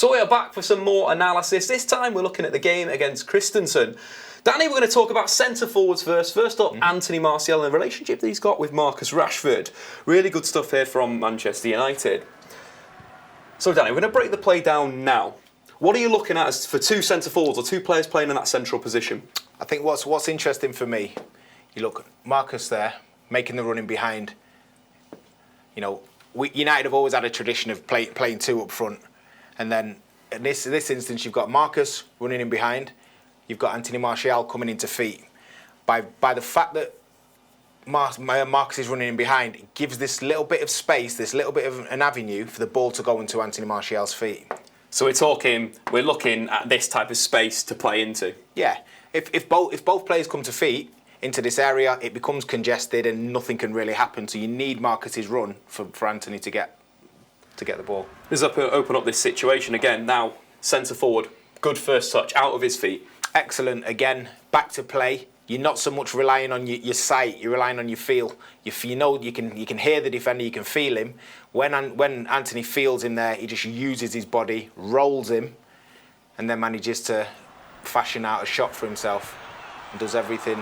So we are back for some more analysis. This time we're looking at the game against Kristiansund. Danny, we're going to talk about centre forwards first. First up, Anthony Martial and the relationship that he's got with Marcus Rashford. Really good stuff here from Manchester United. So Danny, we're going to break the play down now. What are you looking at as for two centre forwards or two players playing in that central position? I think what's interesting for me, you look Marcus there making the running behind. You know, United have always had a tradition of playing two up front, and then in this instance you've got Marcus running in behind. You've got Anthony Martial coming into feet. By the fact that Marcus is running in behind, it gives this little bit of space, this little bit of an avenue for the ball to go into Anthony Martial's feet. So we're looking at this type of space to play into. Yeah, if both players come to feet into this area, it becomes congested and nothing can really happen. So you need Marcus's run for Anthony to get the ball. This open up this situation again. Now centre forward, good first touch out of his feet. Excellent. Again, back to play. You're not so much relying on your sight. You're relying on your feel. You know you can hear the defender. You can feel him. When Anthony feels him there, he just uses his body, rolls him, and then manages to fashion out a shot for himself. And does everything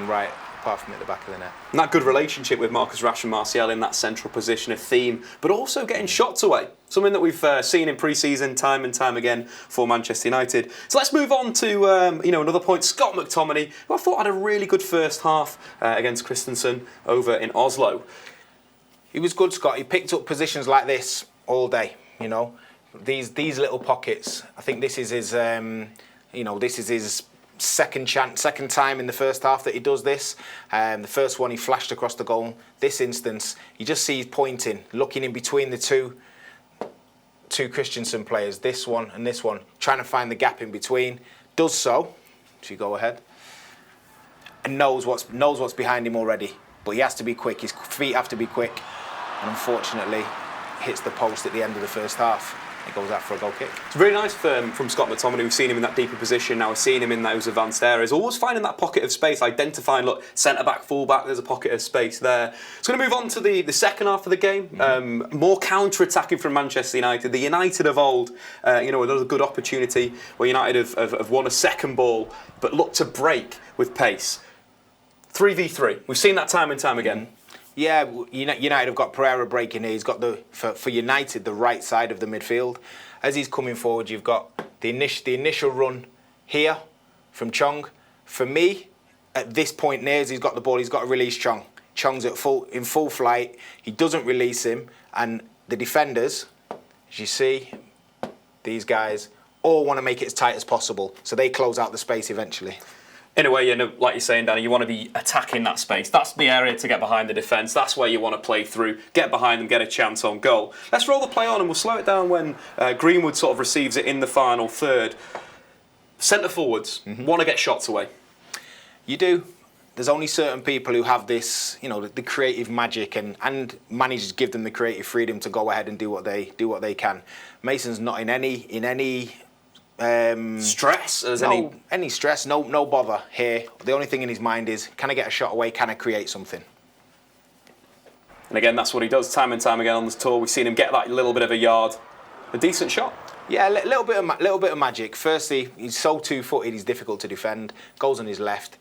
right, apart from at the back of the net. And that good relationship with Marcus Rashford and Martial in that central position, a theme, but also getting shots away. Something that we've seen in pre-season time and time again for Manchester United. So let's move on to another point. Scott McTominay, who I thought had a really good first half against Kristiansund over in Oslo. He was good, Scott. He picked up positions like this all day. You know, these little pockets. I think this is his. This is his second time in the first half that he does this. The first one he flashed across the goal. This instance, you just see he's pointing, looking in between the two Kristiansund players, this one and this one, trying to find the gap in between. Does so, if you go ahead, and knows what's behind him already. But he has to be quick. His feet have to be quick, and unfortunately, hits the post at the end of the first half. It goes out for a goal kick. It's really nice from Scott McTominay. We've seen him in that deeper position. Now we've seen him in those advanced areas. Always finding that pocket of space, identifying, look, centre-back, full-back, there's a pocket of space there. So we're going to move on to the second half of the game. More counter-attacking from Manchester United. The United of old, another good opportunity where United have won a second ball, but look to break with pace. 3v3. We've seen that time and time again. Yeah, United have got Pereira breaking here. He's got for United the right side of the midfield. As he's coming forward, you've got the initial run here from Chong. For me, at this point near as he's got the ball, he's got to release Chong. Chong's in full flight. He doesn't release him, and the defenders, as you see, these guys all want to make it as tight as possible, so they close out the space eventually. In a way, like you're saying, Danny, you want to be attacking that space. That's the area to get behind the defence. That's where you want to play through, get behind them, get a chance on goal. Let's roll the play on and we'll slow it down when Greenwood sort of receives it in the final third. Centre forwards want to get shots away. You do. There's only certain people who have this, the creative magic and manage to give them the creative freedom to go ahead and do what they can. Mason's not in any stress? Any stress, no bother here. The only thing in his mind is, can I get a shot away? Can I create something? And again, that's what he does time and time again on this tour. We've seen him get that little bit of a yard. A decent shot. Yeah, a little bit of magic. Firstly, he's so two-footed, he's difficult to defend. Goes on his left,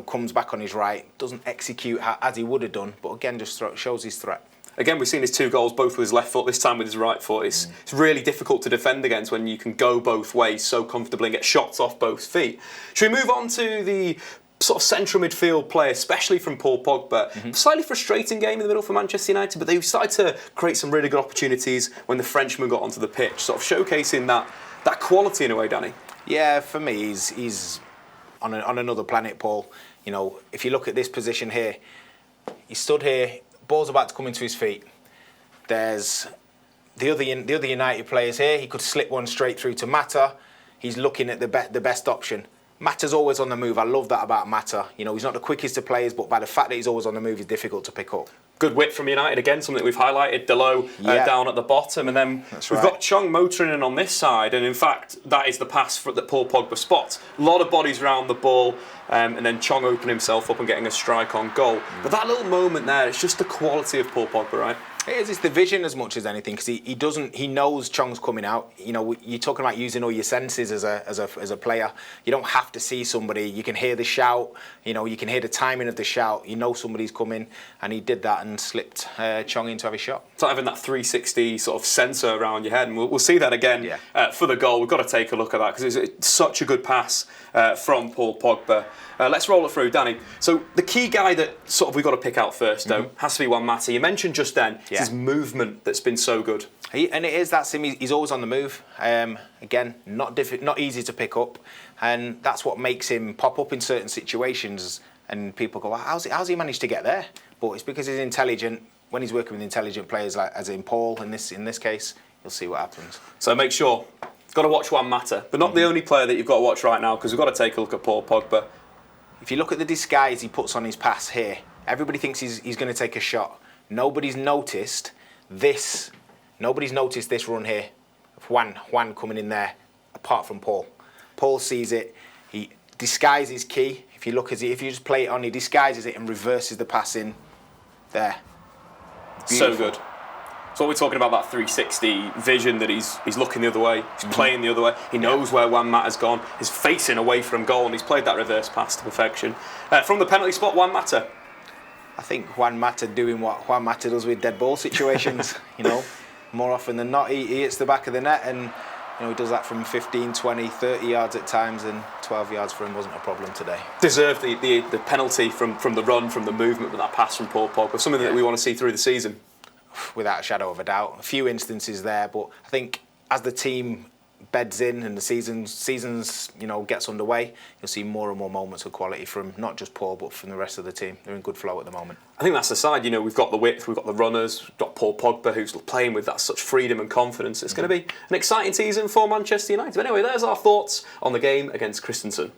comes back on his right. Doesn't execute as he would have done, but again, just shows his threat. Again, we've seen his two goals, both with his left foot, this time with his right foot. It's really difficult to defend against when you can go both ways so comfortably and get shots off both feet. Should we move on to the sort of central midfield play, especially from Paul Pogba? Slightly frustrating game in the middle for Manchester United, but they started to create some really good opportunities when the Frenchman got onto the pitch, sort of showcasing that quality in a way, Danny. Yeah, for me, he's on another planet, Paul. If you look at this position here, he stood here. Ball's about to come into his feet. There's the other United players here. He could slip one straight through to Mata. He's looking at the best option. Mata's always on the move. I love that about Mata. He's not the quickest of players, but by the fact that he's always on the move, he's difficult to pick up. Good width from United again, something that we've highlighted. Delo down at the bottom, and then we've got Chong motoring in on this side, and in fact, that is the pass that Paul Pogba spots. A lot of bodies around the ball, and then Chong opening himself up and getting a strike on goal. But that little moment there, it's just the quality of Paul Pogba, right? It's the vision as much as anything, because he knows Chong's coming out. You know, you're talking about using all your senses as a player. You don't have to see somebody. You can hear the shout. You know, you can hear the timing of the shout. You know somebody's coming, and he did that and slipped Chong in to have a shot. It's like having that 360 sort of sensor around your head, and we'll see that again for the goal. We've got to take a look at that because it's such a good pass from Paul Pogba. Let's roll it through, Danny. So the key guy that sort of we've got to pick out first, though, has to be Juan Mata. You mentioned just then it's his movement that's been so good. And it is, that's him. He's always on the move. Again, not easy to pick up, and that's what makes him pop up in certain situations. And people go, well, how's he managed to get there? But it's because he's intelligent. When he's working with intelligent players, like as in Paul in this case, you'll see what happens. So make sure, got to watch Juan Mata, but not the only player that you've got to watch right now, because we've got to take a look at Paul Pogba. If you look at the disguise he puts on his pass here, everybody thinks he's going to take a shot. Nobody's noticed this. Nobody's noticed this run here of Juan coming in there, apart from Paul. Paul sees it. He disguises key. If you look at it, if you just play it on, he disguises it and reverses the pass in there. Beautiful. So good. So we're talking about that 360 vision that he's looking the other way, he's playing the other way, he knows where Juan Mata's gone, he's facing away from goal, and he's played that reverse pass to perfection. From the penalty spot, Juan Mata. I think Juan Mata doing what Juan Mata does with dead ball situations, you know, more often than not, he hits the back of the net, and you know, he does that from 15, 20, 30 yards at times, and 12 yards for him wasn't a problem today. Deserved the penalty from the run, from the movement, with that pass from Paul Pogba, something that we want to see through the season. Without a shadow of a doubt. A few instances there, but I think as the team beds in and the seasons you know, gets underway, you'll see more and more moments of quality from not just Paul but from the rest of the team. They're in good flow at the moment. I think that's the side, you know, we've got the width, we've got the runners, we've got Paul Pogba who's playing with that such freedom and confidence. It's going to be an exciting season for Manchester United. But anyway, there's our thoughts on the game against Kristiansund.